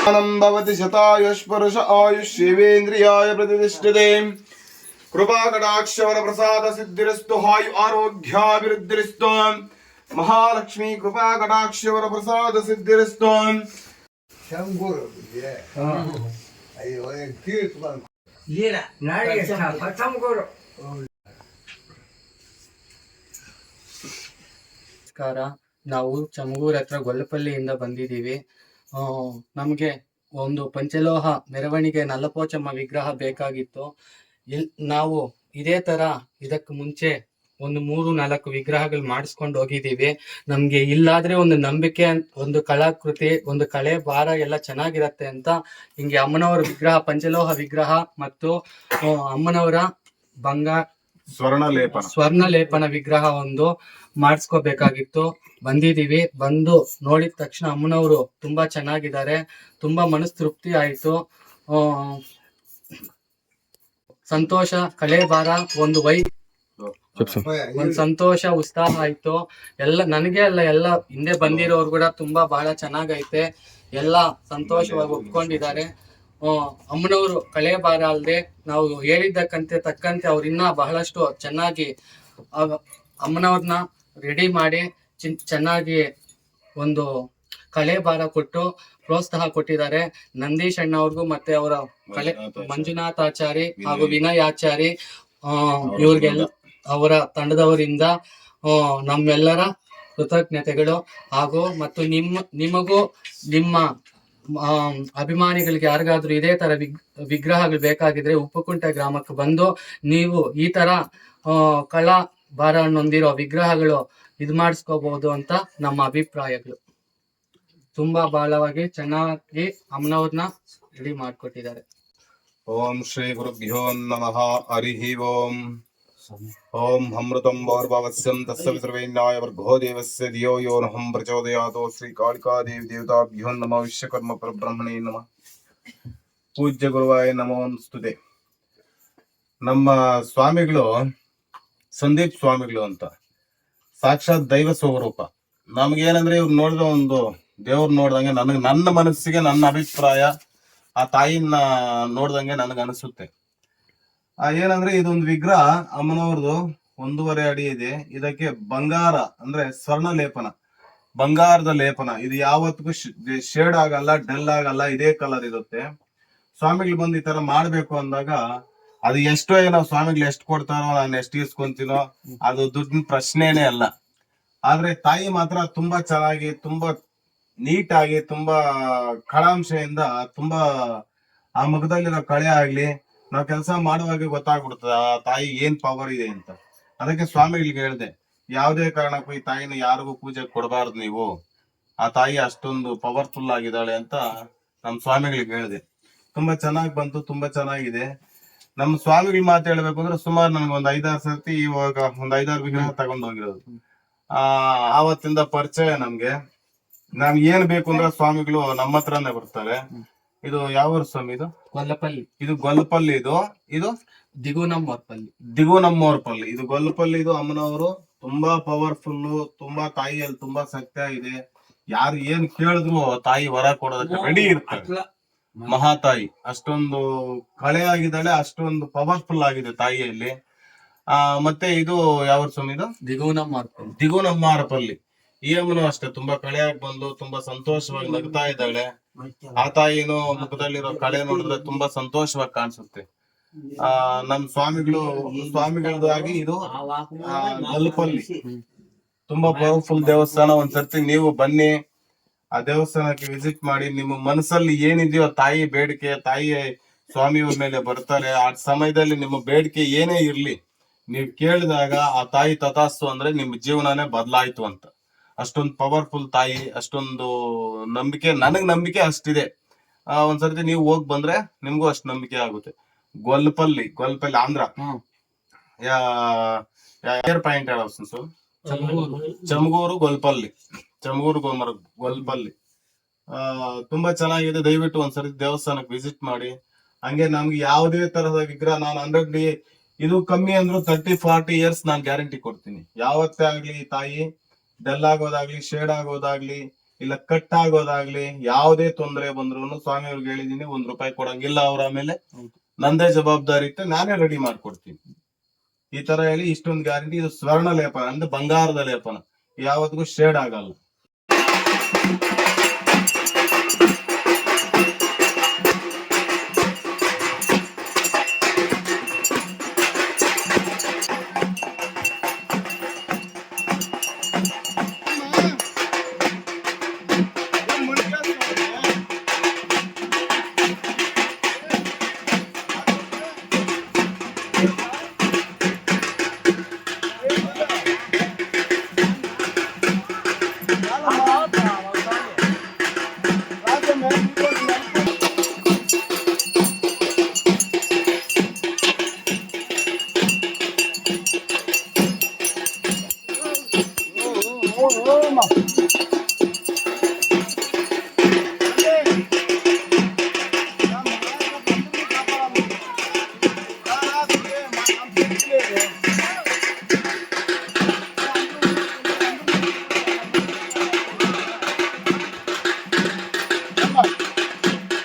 भवति शतायुष्पुरुष आयुष्येवेन्द्रियाय प्रतिष्ठते कृपाकटाक्षवर प्रसाद सिद्धिरस्तु आयु आरोग्याभिवृद्धिरस्तु महालक्ष्मी कृपाकटाक्षवर प्रसाद सिद्धिरस्तु ನಮಸ್ಕಾರ. ನಾವು ಚಮಗೂರ್ ಹತ್ರ ಗೊಲ್ಲಪಲ್ಲಿಯಿಂದ ಬಂದಿದ್ದೀವಿ. ನಮಗೆ ಒಂದು ಪಂಚಲೋಹ ಮೆರವಣಿಗೆ ನಲ್ಲಪೋಚಮ್ಮ ವಿಗ್ರಹ ಬೇಕಾಗಿತ್ತು. ನಾವು ಇದೇ ತರ ಇದಕ್ಕೆ ಮುಂಚೆ ಒಂದು 3-4 ವಿಗ್ರಹಗಳು ಮಾಡಿಸ್ಕೊಂಡು ಹೋಗಿದ್ದೀವಿ. ನಮ್ಗೆ ಇಲ್ಲಾದ್ರೆ ಒಂದು ನಂಬಿಕೆ, ಒಂದು ಕಲಾಕೃತಿ, ಒಂದು ಕಳೆ ಭಾರ ಎಲ್ಲ ಚೆನ್ನಾಗಿರತ್ತೆ ಅಂತ ಹಿಂಗೆ ಅಮ್ಮನವರ ವಿಗ್ರಹ, ಪಂಚಲೋಹ ವಿಗ್ರಹ ಮತ್ತು ಅಮ್ಮನವರ ಸ್ವರ್ಣ ಲೇಪನ ವಿಗ್ರಹ ಒಂದು ಮಾಡಿಸ್ಕೋಬೇಕಾಗಿತ್ತು. ಬಂದಿದೀವಿ. ಬಂದು ನೋಡಿದ ತಕ್ಷಣ ಅಮ್ಮನವರು ತುಂಬಾ ಚೆನ್ನಾಗಿದ್ದಾರೆ. ತುಂಬಾ ಮನಸ್ ತೃಪ್ತಿ ಆಯ್ತು. ಸಂತೋಷ, ಕಳೆ ಭಾರ, ಒಂದು ಸಂತೋಷ, ಉತ್ಸಾಹ ಆಯ್ತು. ಎಲ್ಲ ನನಗೆ ಅಲ್ಲ, ಎಲ್ಲ ಹಿಂದೆ ಬಂದಿರೋರು ಕೂಡ ತುಂಬಾ ಬಹಳ ಚೆನ್ನಾಗೈತೆ. ಎಲ್ಲ ಸಂತೋಷವಾಗಿ ಒಪ್ಕೊಂಡಿದ್ದಾರೆ. ಅಮ್ಮನವರು ಕಳೆ ಭಾರ ಅಲ್ಲದೆ ನಾವು ಹೇಳಿದ್ದಕ್ಕಂತೆ ತಕ್ಕಂತೆ ಅವ್ರು ಇನ್ನ ಬಹಳಷ್ಟು ಚೆನ್ನಾಗಿ ಅಮ್ಮನವ್ರನ್ನ ರೆಡಿ ಮಾಡಿ ಚೆನ್ನಾಗಿ ಒಂದು ಕಲೆ ಭಾರ ಕೊಟ್ಟು ಪ್ರೋತ್ಸಾಹ ಕೊಟ್ಟಿದ್ದಾರೆ. ನಂದೀಶ್ ಅಣ್ಣ ಅವ್ರಿಗೂ ಮತ್ತೆ ಅವರ ಮಂಜುನಾಥ್ ಆಚಾರಿ ಹಾಗೂ ವಿನಯ್ ಆಚಾರಿ ಇವ್ರಿಗೆಲ್ಲ ಅವರ ತಂಡದವರಿಂದ ನಮ್ಮೆಲ್ಲರ ಕೃತಜ್ಞತೆಗಳು. ಹಾಗೂ ಮತ್ತು ನಿಮಗೂ ನಿಮ್ಮ ಅಭಿಮಾನಿಗಳಿಗೆ ಯಾರಿಗಾದ್ರೂ ಇದೇ ತರ ವಿಗ್ರಹಗಳು ಬೇಕಾಗಿದ್ರೆ ಉಪ್ಪುಕುಂಟೆ ಗ್ರಾಮಕ್ಕೆ ಬಂದು ನೀವು ಈ ತರ ಕಲಾ ಭಾರ ಹೊಂದಿರೋ ವಿಗ್ರಹಗಳು ಮಾಡಿಸ್ಕೋಬಹುದು ಅಂತ ನಮ್ಮ ಅಭಿಪ್ರಾಯಗಳು. ತುಂಬಾ ಬಹಳವಾಗಿ ಚೆನ್ನಾಗಿ ಅಮ್ಮನವ್ರನ್ನ ರೆಡಿ ಮಾಡ್ಕೊಟ್ಟಿದ್ದಾರೆ. ಓಂ ಶ್ರೀ ಗುರುಭ್ಯೋ ನಮಃ. ಹರಿ ಓಂ. ಓಂ ಅಮೃತಂ ಭೋರ್ಭವಸ್ಯಂ ತಸ್ಯ ವಿಸರ್ವೇಣ್ಯಾಯ ವರ್ಗೋ ದೇವಸ್ಯ ಧಿಯೋ ಯೋ ನಃ ಪ್ರಚೋದಯಾತ್. ಶ್ರೀ ಕಾಳಿಕಾ ದೇವಿ ದೇವತಾಭ್ಯೋ ನಮಃ. ವಿಶ್ವಕರ್ಮ ಪರಬ್ರಹ್ಮಣೇ ನಮಃ. ಪೂಜ್ಯ ಗುರುವಾಯ ನಮೋ ಸ್ತುತೆ. ನಮ್ಮ ಸ್ವಾಮಿಗಳು ಸಂದೀಪ್ ಸ್ವಾಮಿಗಳು ಅಂತ ಸಾಕ್ಷಾತ್ ದೈವ ಸ್ವರೂಪ. ನಮ್ಗೇನಂದ್ರೆ ಇವ್ರು ನೋಡಿದ ಒಂದು ದೇವ್ರು ನೋಡ್ದಂಗೆ ನನ್ನ ಮನಸ್ಸಿಗೆ, ನನ್ನ ಅಭಿಪ್ರಾಯ, ಆ ತಾಯಿನ ನೋಡ್ದಂಗೆ ನನಗೆ ಅನಿಸುತ್ತೆ. ಏನಂದ್ರೆ ಇದೊಂದು ವಿಗ್ರಹ ಅಮ್ಮನವ್ರದ್ದು 1.5 ಅಡಿ ಇದೆ. ಇದಕ್ಕೆ ಬಂಗಾರ ಅಂದ್ರೆ ಸ್ವರ್ಣ ಲೇಪನ, ಬಂಗಾರದ ಲೇಪನ. ಇದು ಯಾವತ್ತಿಗೂ ಶೇಡ್ ಆಗಲ್ಲ, ಡಲ್ ಆಗಲ್ಲ, ಇದೇ ಕಲರ್ ಇರುತ್ತೆ. ಸ್ವಾಮಿಗಳು ಬಂದು ಈ ತರ ಮಾಡ್ಬೇಕು ಅಂದಾಗ ಅದು ಎಷ್ಟೋ ಏನೋ ಸ್ವಾಮಿಗಳು ಎಷ್ಟು ಕೊಡ್ತಾರೋ, ನಾನು ಎಷ್ಟು ಇಸ್ಕೊಂತೀನೋ, ಅದು ದುಡ್ಡಿನ ಪ್ರಶ್ನೆನೇ ಅಲ್ಲ. ಆದ್ರೆ ತಾಯಿ ಮಾತ್ರ ತುಂಬಾ ಚೆನ್ನಾಗಿ, ತುಂಬಾ ನೀಟಾಗಿ, ತುಂಬಾ ಕಳಾಂಶೆಯಿಂದ, ತುಂಬಾ ಆ ಮುಖದಲ್ಲಿರೋ ಕಳೆ ಆಗ್ಲಿ, ನಾವು ಕೆಲಸ ಮಾಡುವಾಗ ಗೊತ್ತಾಗ್ಬಿಡ್ತದೆ ಆ ತಾಯಿ ಏನ್ ಪವರ್ ಇದೆ ಅಂತ. ಅದಕ್ಕೆ ಸ್ವಾಮಿಗಳಿಗೆ ಹೇಳ್ದೆ, ಯಾವುದೇ ಕಾರಣಕ್ಕೂ ಈ ತಾಯಿನ ಯಾರಿಗೂ ಪೂಜೆ ಕೊಡಬಾರ್ದು ನೀವು, ಆ ತಾಯಿ ಅಷ್ಟೊಂದು ಪವರ್ಫುಲ್ ಆಗಿದ್ದಾಳೆ ಅಂತ ನಮ್ ಸ್ವಾಮಿಗಳಿಗೆ ಹೇಳಿದೆ. ತುಂಬಾ ಚೆನ್ನಾಗಿ ಬಂತು, ತುಂಬಾ ಚೆನ್ನಾಗಿದೆ. ನಮ್ಮ ಸ್ವಾಮಿಗಳ ಮಾತು ಹೇಳ್ಬೇಕು ಅಂದ್ರೆ ಸುಮಾರು ನನ್ಗೆ ಒಂದು 5-6 ಸರ್ತಿ ಇವಾಗ ಒಂದು 5-6 ವಿಗ್ರಹ ತಗೊಂಡ್ ಹೋಗಿರೋದು. ಆವತ್ತಿಂದ ಪರಿಚಯ ನಮ್ಗೆ. ನಾವ್ ಏನ್ ಬೇಕು ಅಂದ್ರೆ ಸ್ವಾಮಿಗಳು ನಮ್ಮ ಹತ್ರನೇ ಬರ್ತಾರೆ. ಇದು ಯಾವ ಸ್ವಾಮಿ? ಇದು ಗೊಲ್ಲಪಲ್ಲಿ. ಇದು ಗೊಲ್ಲಪಲ್ಲಿ. ಇದು ದಿಗುನಮ್ಮೋರ್ಪಲ್ಲಿ. ಇದು ಗೊಲ್ಲಪಲ್ಲಿ. ಇದು ಅಮ್ಮನವರು ತುಂಬಾ ಪವರ್ಫುಲ್, ತುಂಬಾ ತಾಯಿಯಲ್ಲಿ ತುಂಬಾ ಸತ್ಯ ಇದೆ. ಯಾರು ಏನ್ ಕೇಳಿದ್ರು ತಾಯಿ ವರ ಕೊಡೋದಕ್ಕೆ ರೆಡಿ ಇರ್ತಾರೆ. ಮಹಾತಾಯಿ ಅಷ್ಟೊಂದು ಕಳೆ ಆಗಿದ್ದಾಳೆ, ಅಷ್ಟೊಂದು ಪವರ್ಫುಲ್ ಆಗಿದೆ ತಾಯಿಯಲ್ಲಿ. ಮತ್ತೆ ಇದು ಯಾವ ಸ್ವಾಮಿ? ಇದು ದಿಗುನಮ್ಮಾರಪಲ್ಲಿ. ಈ ಅಮ್ಮನು ಅಷ್ಟೇ ತುಂಬಾ ಕಳೆಯಾಗಿ ಬಂದು ತುಂಬಾ ಸಂತೋಷವಾಗಿ ನಗ್ತಾ ಇದ್ದಾಳೆ. ಆ ತಾಯಿನೂ ಮುಖದಲ್ಲಿರೋ ಕಳೆ ನೋಡಿದ್ರೆ ತುಂಬಾ ಸಂತೋಷವಾಗಿ ಕಾಣಿಸುತ್ತೆ. ನಮ್ ಸ್ವಾಮಿಗಳದಾಗಿ ಇದು ಗೊಲ್ಲಪಲ್ಲಿ ತುಂಬಾ ಪವರ್ಫುಲ್ ದೇವಸ್ಥಾನ. ಒಂದ್ಸರ್ತಿ ನೀವು ಬನ್ನಿ, ಆ ದೇವಸ್ಥಾನಕ್ಕೆ ವಿಸಿಟ್ ಮಾಡಿ. ನಿಮ್ಮ ಮನಸ್ಸಲ್ಲಿ ಏನಿದೆಯೋ ತಾಯಿ ಬೇಡಿಕೆ, ತಾಯಿ ಸ್ವಾಮಿಯವ್ರ ಮೇಲೆ ಬರ್ತಾರೆ. ಆ ಸಮಯದಲ್ಲಿ ನಿಮ್ಮ ಬೇಡಿಕೆ ಏನೇ ಇರ್ಲಿ, ನೀವ್ ಕೇಳಿದಾಗ ಆ ತಾಯಿ ತಥಾಸ್ತು ಅಂದ್ರೆ ನಿಮ್ ಜೀವನನೇ ಬದಲಾಯ್ತು ಅಂತ. ಅಷ್ಟೊಂದು ಪವರ್ಫುಲ್ ತಾಯಿ, ಅಷ್ಟೊಂದು ನಂಬಿಕೆ, ನನಗ್ ನಂಬಿಕೆ ಅಷ್ಟಿದೆ. ಒಂದ್ಸರ್ತಿ ನೀವು ಹೋಗ್ ಬಂದ್ರೆ ನಿಮ್ಗೂ ಅಷ್ಟು ನಂಬಿಕೆ ಆಗುತ್ತೆ. ಗೊಲ್ಲಪಲ್ಲಿ ಆಂಧ್ರ. ಪಾಯಿಂಟ್ ಚಮಗೂರು ಗೊಲ್ಲಪಲ್ಲಿ. ತುಂಬಾ ಚೆನ್ನಾಗಿದೆ. ದಯವಿಟ್ಟು ಒಂದ್ಸರಿ ದೇವಸ್ಥಾನಕ್ಕೆ ವಿಸಿಟ್ ಮಾಡಿ. ಹಂಗೆ ನಮ್ಗೆ ಯಾವುದೇ ತರಹದ ವಿಗ್ರಹ ನಾನು 100 ಇದು ಕಮ್ಮಿ ಅಂದ್ರು 30-40 ಇಯರ್ಸ್ ನಾನು ಗ್ಯಾರಂಟಿ ಕೊಡ್ತೀನಿ. ಯಾವತ್ತೇ ಆಗ್ಲಿ ತಾಯಿ ಡಲ್ ಆಗೋದಾಗ್ಲಿ, ಶೇಡ್ ಆಗೋದಾಗ್ಲಿ, ಇಲ್ಲ ಕಟ್ ಆಗೋದಾಗ್ಲಿ ಯಾವುದೇ ತೊಂದರೆ ಬಂದ್ರು ಸ್ವಾಮಿಯವ್ರಿಗೆ ಹೇಳಿದೀನಿ, 1 ರೂಪಾಯಿ ಕೊಡಂಗಿಲ್ಲ ಅವ್ರ. ಆಮೇಲೆ ನಂದೇ ಜವಾಬ್ದಾರಿ ಇತ್ತು, ನಾನೇ ರೆಡಿ ಮಾಡ್ಕೊಡ್ತೀನಿ ಈ ತರ ಹೇಳಿ ಇಷ್ಟೊಂದು ಗ್ಯಾರಂಟಿ. ಇದು ಸ್ವರ್ಣ ಲೇಪನ ಅಂದ್ರೆ ಬಂಗಾರದ ಲೇಪನ, ಯಾವತ್ತಿಗೂ ಶೇಡ್ ಆಗಲ್ಲ.